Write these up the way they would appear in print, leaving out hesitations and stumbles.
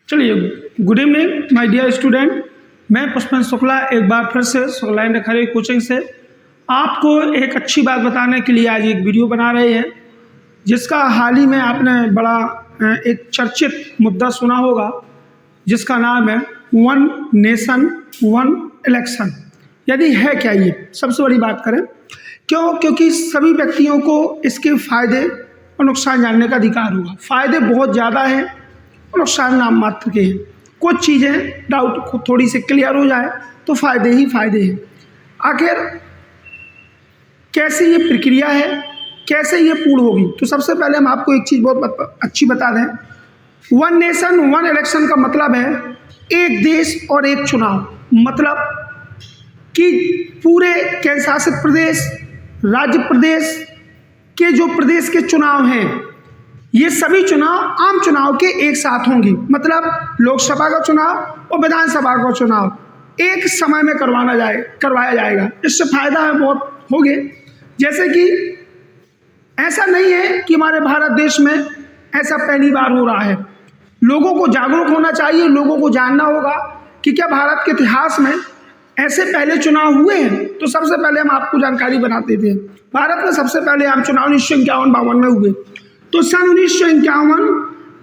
चलिए, good evening my dear student. मैं पुष्पन शुक्ला एक बार फिर से शुक्ला एंड खरे कोचिंग से आपको एक अच्छी बात बताने के लिए आज एक वीडियो बना रहे हैं, जिसका हाल ही में आपने बड़ा एक चर्चित मुद्दा सुना होगा, जिसका नाम है वन नेशन वन इलेक्शन। यदि है क्या ये सबसे बड़ी बात करें, क्योंकि सभी व्यक्तियों को इसके फायदे और नुकसान जानने का अधिकार होगा। फायदे बहुत ज़्यादा हैं, नुकसान नाम मात्र के हैं। कुछ चीज़ें डाउट थोड़ी सी क्लियर हो जाए तो फायदे ही फायदे हैं। आखिर कैसे ये प्रक्रिया है, कैसे ये पूर्ण होगी, तो सबसे पहले हम आपको एक चीज़ बहुत अच्छी बता दें। वन नेशन वन इलेक्शन का मतलब है एक देश और एक चुनाव। मतलब कि पूरे केंद्र शासित प्रदेश, राज्य प्रदेश के जो प्रदेश के चुनाव हैं, ये सभी चुनाव आम चुनाव के एक साथ होंगे। मतलब लोकसभा का चुनाव और विधानसभा का चुनाव एक समय में करवाया जाएगा। इससे फायदा है बहुत हो गए। जैसे कि ऐसा नहीं है कि हमारे भारत देश में ऐसा पहली बार हो रहा है। लोगों को जागरूक होना चाहिए, लोगों को जानना होगा कि क्या भारत के इतिहास में ऐसे पहले चुनाव हुए हैं। तो सबसे पहले हम आपको जानकारी बनाते थे। भारत में सबसे पहले आम चुनाव 1951-52 में हुए। तो सन 1951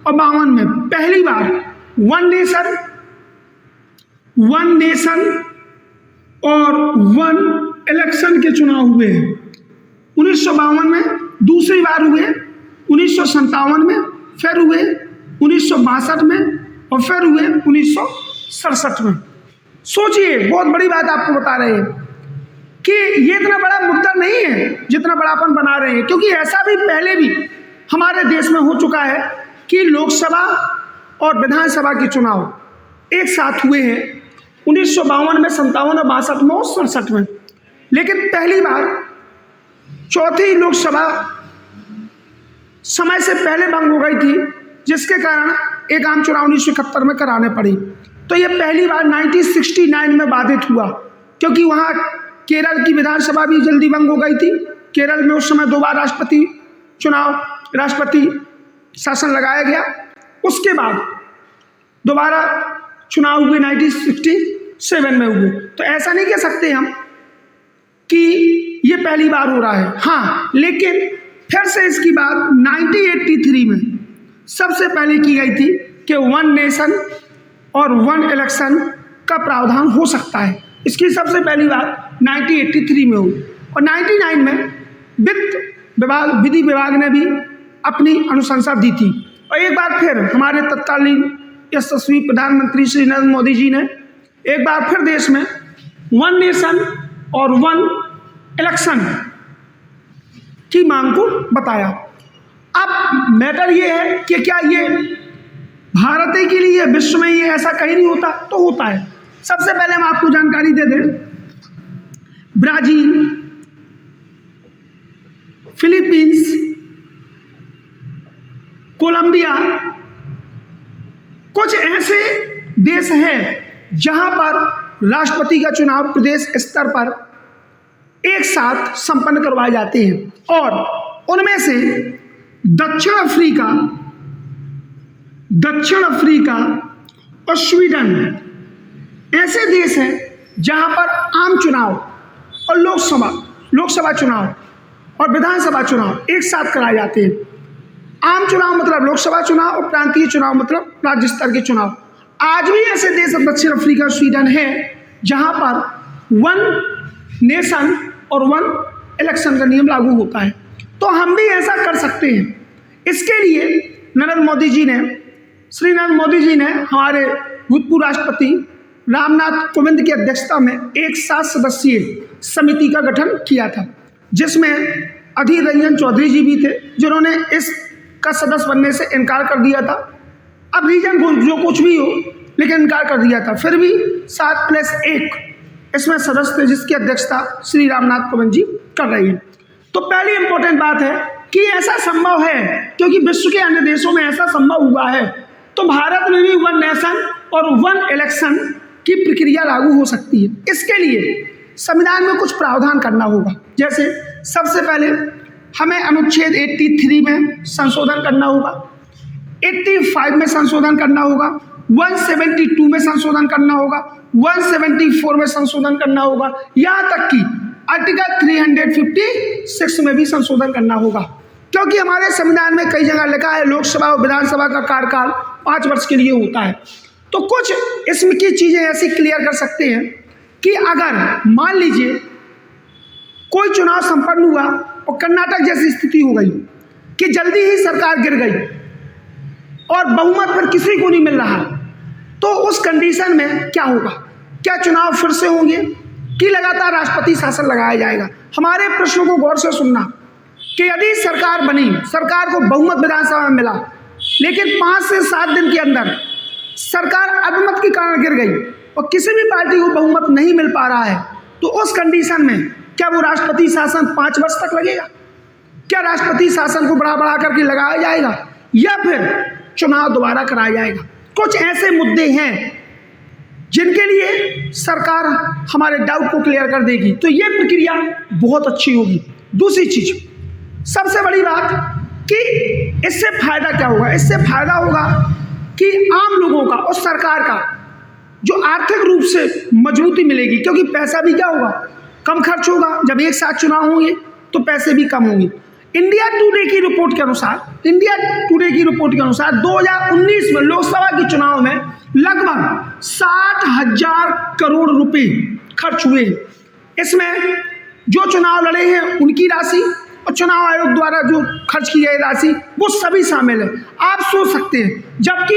और 52 में पहली बार वन नेशन और वन इलेक्शन के चुनाव हुए हैं। 1952 में दूसरी बार हुए, 1957 में फिर हुए, 1962 में और फिर हुए 1967 में। सोचिए, बहुत बड़ी बात आपको बता रहे हैं कि ये इतना बड़ा मुद्दा नहीं है जितना बड़ा अपन बना रहे हैं, क्योंकि ऐसा भी पहले भी हमारे देश में हो चुका है कि लोकसभा और विधानसभा के चुनाव एक साथ हुए हैं 1952 में, 57 और 62 में और 67 में। लेकिन पहली बार चौथी लोकसभा समय से पहले भंग हो गई थी, जिसके कारण एक आम चुनाव 1971 में कराने पड़ी। तो ये पहली बार 1969 में बाधित हुआ, क्योंकि वहाँ केरल की विधानसभा भी जल्दी भंग हो गई थी। केरल में उस समय 2 बार राष्ट्रपति शासन लगाया गया। उसके बाद दोबारा चुनाव हुए 1967 में हुए। तो ऐसा नहीं कह सकते हम कि ये पहली बार हो रहा है। हाँ, लेकिन फिर से इसकी बात 1983 में सबसे पहले की गई थी कि वन नेशन और वन इलेक्शन का प्रावधान हो सकता है। इसकी सबसे पहली बात 1983 में हुई और 1999 में विधि विभाग ने भी अपनी अनुशंसा दी थी। और एक बार फिर हमारे तत्कालीन यशस्वी प्रधानमंत्री श्री नरेंद्र मोदी जी ने एक बार फिर देश में वन नेशन और वन इलेक्शन की मांग को बताया। अब मैटर ये है कि क्या ये भारत के लिए, विश्व में ये ऐसा कहीं नहीं होता? तो होता है। सबसे पहले हम आपको जानकारी दे दें, ब्राजील, फिलीपींस, कोलंबिया, कुछ ऐसे देश हैं जहां पर राष्ट्रपति का चुनाव प्रदेश स्तर पर एक साथ संपन्न करवाए जाते हैं। और उनमें से दक्षिण अफ्रीका और स्वीडन ऐसे देश हैं जहां पर आम चुनाव और लोकसभा चुनाव और विधानसभा चुनाव एक साथ कराए जाते हैं। आम चुनाव मतलब लोकसभा चुनाव और प्रांतीय चुनाव मतलब राज्य स्तर के चुनाव। आज भी ऐसे देश दक्षिण अफ्रीका, स्वीडन है जहां पर वन नेशन और वन इलेक्शन का नियम लागू होता है। तो हम भी ऐसा कर सकते हैं। इसके लिए श्री नरेंद्र मोदी जी ने हमारे भूतपूर्व राष्ट्रपति रामनाथ कोविंद की अध्यक्षता में एक 7 सदस्यीय समिति का गठन किया था, जिसमें अधीर रंजन चौधरी जी भी थे, जिन्होंने इसका सदस्य बनने से इनकार कर दिया था। अब रीजन जो कुछ भी हो, लेकिन इनकार कर दिया था। फिर भी 7+1 इसमें सदस्य थे, जिसकी अध्यक्षता श्री रामनाथ कोविंद जी कर रही है। तो पहली इंपॉर्टेंट बात है कि ऐसा संभव है, क्योंकि विश्व के अन्य देशों में ऐसा संभव हुआ है, तो भारत में भी वन नेशन और वन इलेक्शन की प्रक्रिया लागू हो सकती है। इसके लिए संविधान में कुछ प्रावधान करना होगा। जैसे सबसे पहले हमें अनुच्छेद 83 में संशोधन करना होगा, 85 में संशोधन करना होगा 172 में संशोधन करना होगा, 174 में संशोधन करना होगा, यहाँ तक कि आर्टिकल 356 में भी संशोधन करना होगा। क्योंकि हमारे संविधान में कई जगह लिखा है लोकसभा और विधानसभा का कार्यकाल 5 वर्ष के लिए होता है। तो कुछ इसमें की चीजें ऐसी क्लियर कर सकते हैं कि अगर मान लीजिए कोई चुनाव संपन्न हुआ और कर्नाटक जैसी स्थिति हो गई कि जल्दी ही सरकार गिर गई और बहुमत पर किसी को नहीं मिल रहा, तो उस कंडीशन में क्या होगा? क्या चुनाव फिर से होंगे कि लगातार राष्ट्रपति शासन लगाया जाएगा? हमारे प्रश्नों को गौर से सुनना कि यदि सरकार बनी, सरकार को बहुमत विधानसभा में मिला, लेकिन 5 से 7 दिन के अंदर सरकार अल्पमत के कारण गिर गई और किसी भी पार्टी को बहुमत नहीं मिल पा रहा है, तो उस कंडीशन में क्या वो राष्ट्रपति शासन 5 वर्ष तक लगेगा? क्या राष्ट्रपति शासन को बढ़ा करके लगाया जाएगा या फिर चुनाव दोबारा कराया जाएगा? कुछ ऐसे मुद्दे हैं जिनके लिए सरकार हमारे डाउट को क्लियर कर देगी, तो ये प्रक्रिया बहुत अच्छी होगी। दूसरी चीज, सबसे बड़ी बात कि इससे फायदा क्या होगा? इससे फायदा होगा कि आम लोगों का और सरकार का जो आर्थिक रूप से मजबूती मिलेगी, क्योंकि पैसा भी क्या होगा? कम खर्च होगा। जब एक साथ चुनाव होंगे तो पैसे भी कम होंगे। इंडिया टुडे की रिपोर्ट के अनुसार 2019 में लोकसभा के चुनाव में लगभग 60,000 करोड़ रुपए खर्च हुए। इसमें जो चुनाव लड़े हैं उनकी राशि और चुनाव आयोग द्वारा जो खर्च की गई राशि वो सभी शामिल है। आप सोच सकते हैं, जबकि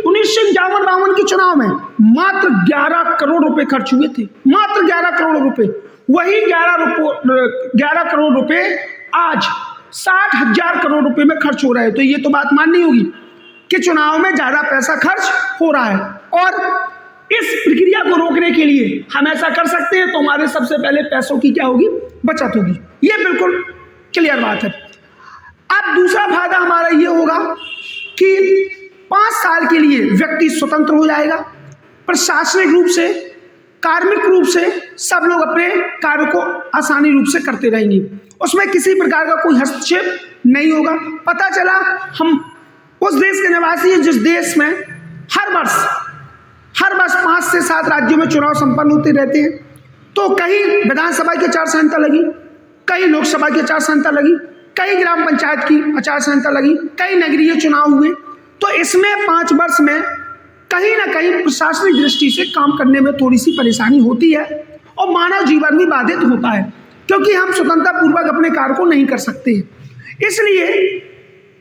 1951-52 के चुनाव में मात्र 11 करोड़ रुपए खर्च हुए थे, मात्र 11 करोड़ रुपए। वही 11 करोड़ रुपए आज 60,000 करोड़ रुपए में खर्च हो रहा है। तो ये तो बात माननी होगी कि चुनाव में ज्यादा पैसा खर्च हो रहा है, और इस प्रक्रिया को रोकने के लिए हम ऐसा कर सकते हैं तो हमारे सबसे पहले पैसों की क्या होगी? बचत होगी। ये बिल्कुल क्लियर बात है। अब दूसरा फायदा हमारा ये होगा कि 5 साल के लिए व्यक्ति स्वतंत्र हो जाएगा, प्रशासनिक रूप से, कार्मिक रूप से सब लोग अपने कार्य को आसानी रूप से करते रहेंगे, उसमें किसी प्रकार का कोई हस्तक्षेप नहीं होगा। पता चला हम उस देश के निवासी हैं जिस देश में हर वर्ष 5 से 7 राज्यों में चुनाव संपन्न होते रहते हैं। तो कहीं विधानसभा की आचार संहिता लगी, कहीं लोकसभा की आचार संहिता लगी, कहीं ग्राम पंचायत की आचार संहिता लगी, कई नगरीय चुनाव हुए। तो इसमें 5 वर्ष में कहीं ना कहीं प्रशासनिक दृष्टि से काम करने में थोड़ी सी परेशानी होती है और मानव जीवन भी बाधित होता है, क्योंकि हम स्वतंत्रता पूर्वक अपने कार्य को नहीं कर सकते। इसलिए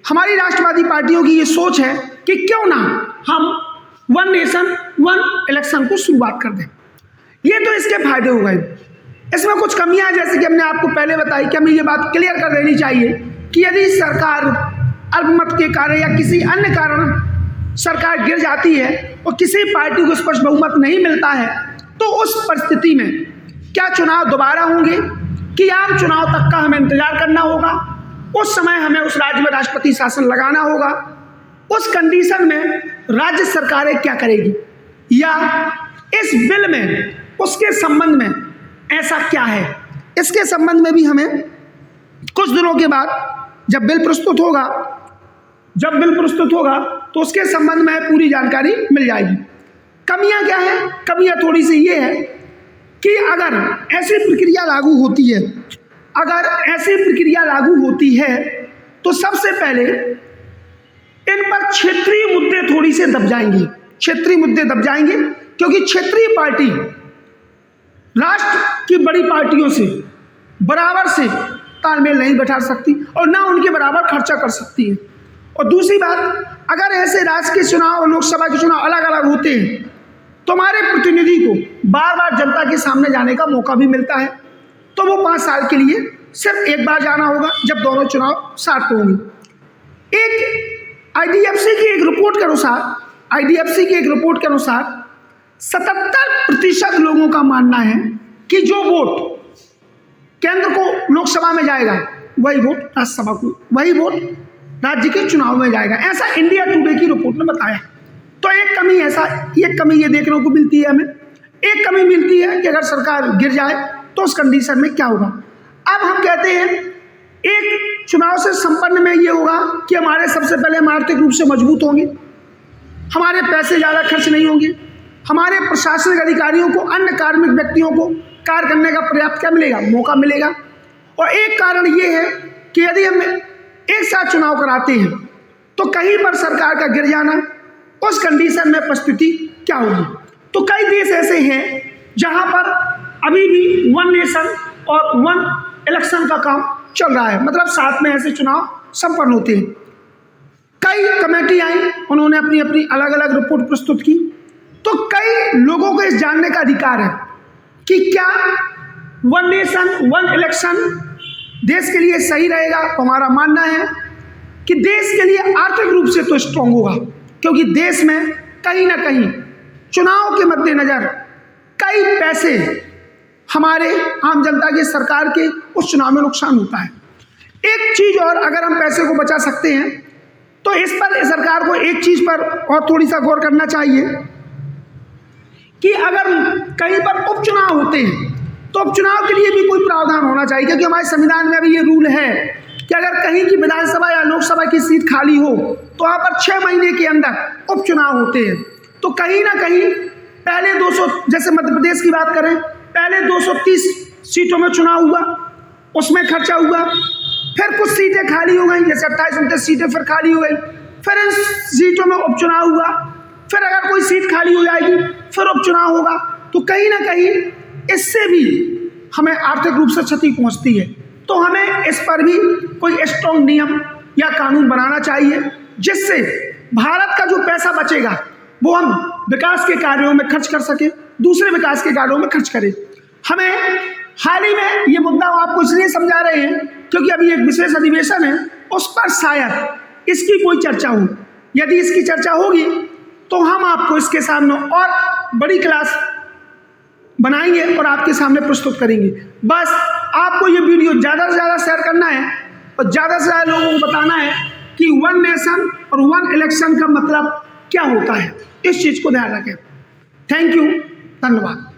हमारी राष्ट्रवादी पार्टियों की ये सोच है कि क्यों ना हम 1 नेशन 1 इलेक्शन को शुरुआत कर दें। ये तो इसके फायदे हो गए। इसमें कुछ कमियां हैं, जैसे कि हमने आपको पहले बताई कि हमें ये बात क्लियर कर देनी चाहिए कि यदि सरकार अल्पमत के कारण या किसी अन्य कारण सरकार गिर जाती है और किसी पार्टी को स्पष्ट बहुमत नहीं मिलता है, तो उस परिस्थिति में क्या चुनाव दोबारा होंगे कि आम चुनाव तक का हमें इंतजार करना होगा? उस समय हमें उस राज्य में राष्ट्रपति शासन लगाना होगा। उस कंडीशन में राज्य सरकारें क्या करेगी, या इस बिल में उसके संबंध में ऐसा क्या है, इसके संबंध में भी हमें कुछ दिनों के बाद जब बिल प्रस्तुत होगा तो उसके संबंध में पूरी जानकारी मिल जाएगी। कमियां क्या है? कमियां थोड़ी सी ये है कि अगर ऐसी प्रक्रिया लागू होती है तो सबसे पहले इन पर क्षेत्रीय मुद्दे थोड़ी से दब जाएंगे, क्योंकि क्षेत्रीय पार्टी राष्ट्र की बड़ी पार्टियों से बराबर से तालमेल नहीं बैठा सकती और ना उनके बराबर खर्चा कर सकती है। और दूसरी बात, अगर ऐसे राज्य के चुनाव और लोकसभा के चुनाव अलग अलग होते हैं तो हमारे प्रतिनिधि को बार बार जनता के सामने जाने का मौका भी मिलता है। तो वो 5 साल के लिए सिर्फ एक बार जाना होगा जब दोनों चुनाव साथ होंगे। एक आईडीएफसी की एक रिपोर्ट के अनुसार 77% लोगों का मानना है कि जो वोट केंद्र को लोकसभा में जाएगा वही वोट राज्यसभा को, वही वोट राज्य के चुनाव में जाएगा। ऐसा इंडिया टुडे की रिपोर्ट ने बताया। तो एक कमी ये देखने को मिलती है हमें। एक कमी मिलती है कि अगर सरकार गिर जाए तो उस कंडीशन में क्या होगा। अब हम कहते हैं एक चुनाव से संपन्न में ये होगा कि हमारे सबसे पहले हम आर्थिक रूप से मजबूत होंगे, हमारे पैसे ज़्यादा खर्च नहीं होंगे, हमारे प्रशासनिक अधिकारियों को अन्य कार्मिक व्यक्तियों को कार्य करने का पर्याप्त क्या मिलेगा, मौका मिलेगा। और एक कारण ये है कि यदि हम एक साथ चुनाव कराते हैं तो कहीं पर सरकार का गिर जाना, उस कंडीशन में परिस्थिति क्या होगी। तो कई देश ऐसे हैं जहां पर अभी भी वन नेशन और वन इलेक्शन का काम चल रहा है, मतलब साथ में ऐसे चुनाव संपन्न होते हैं। कई कमेटी आई, उन्होंने अपनी अपनी अलग अलग रिपोर्ट प्रस्तुत की। तो कई लोगों को इस जानने का अधिकार है कि क्या वन नेशन वन इलेक्शन देश के लिए सही रहेगा। तो हमारा मानना है कि देश के लिए आर्थिक रूप से तो स्ट्रांग होगा, क्योंकि देश में कहीं ना कहीं चुनाव के मद्देनजर कई पैसे हमारे आम जनता की सरकार के उस चुनाव में नुकसान होता है। एक चीज और, अगर हम पैसे को बचा सकते हैं तो इस पर सरकार को एक चीज पर और थोड़ी सा गौर करना चाहिए कि अगर कहीं पर उपचुनाव होते हैं तो उपचुनाव के लिए भी कोई प्रावधान होना चाहिए, क्योंकि हमारे संविधान में भी ये रूल है कि अगर कहीं की विधानसभा या लोकसभा की सीट खाली हो तो वहाँ पर 6 महीने के अंदर उपचुनाव होते हैं। तो कहीं ना कहीं पहले 200, जैसे मध्य प्रदेश की बात करें, पहले 230 सीटों में चुनाव हुआ, उसमें खर्चा हुआ, फिर कुछ सीटें खाली हो गई, जैसे 28-29 सीटें फिर खाली हो गई, फिर इन सीटों में उपचुनाव हुआ, फिर अगर कोई सीट खाली हो जाएगी फिर उपचुनाव होगा। तो कहीं ना कहीं इससे भी हमें आर्थिक रूप से क्षति पहुंचती है। तो हमें इस पर भी कोई स्ट्रॉन्ग नियम या कानून बनाना चाहिए, जिससे भारत का जो पैसा बचेगा वो हम विकास के कार्यों में खर्च कर सके, दूसरे विकास के कार्यों में खर्च करें। हमें हाल ही में ये मुद्दा आपको इसलिए समझा रहे हैं क्योंकि अभी एक विशेष अधिवेशन है, उस पर शायद इसकी कोई चर्चा हो। यदि इसकी चर्चा होगी तो हम आपको इसके सामने और बड़ी क्लास बनाएंगे और आपके सामने प्रस्तुत करेंगे। बस आपको ये वीडियो ज़्यादा से ज़्यादा शेयर करना है और ज़्यादा से ज़्यादा लोगों को बताना है कि वन नेशन और वन इलेक्शन का मतलब क्या होता है। इस चीज़ को ध्यान रखें। थैंक यू, धन्यवाद।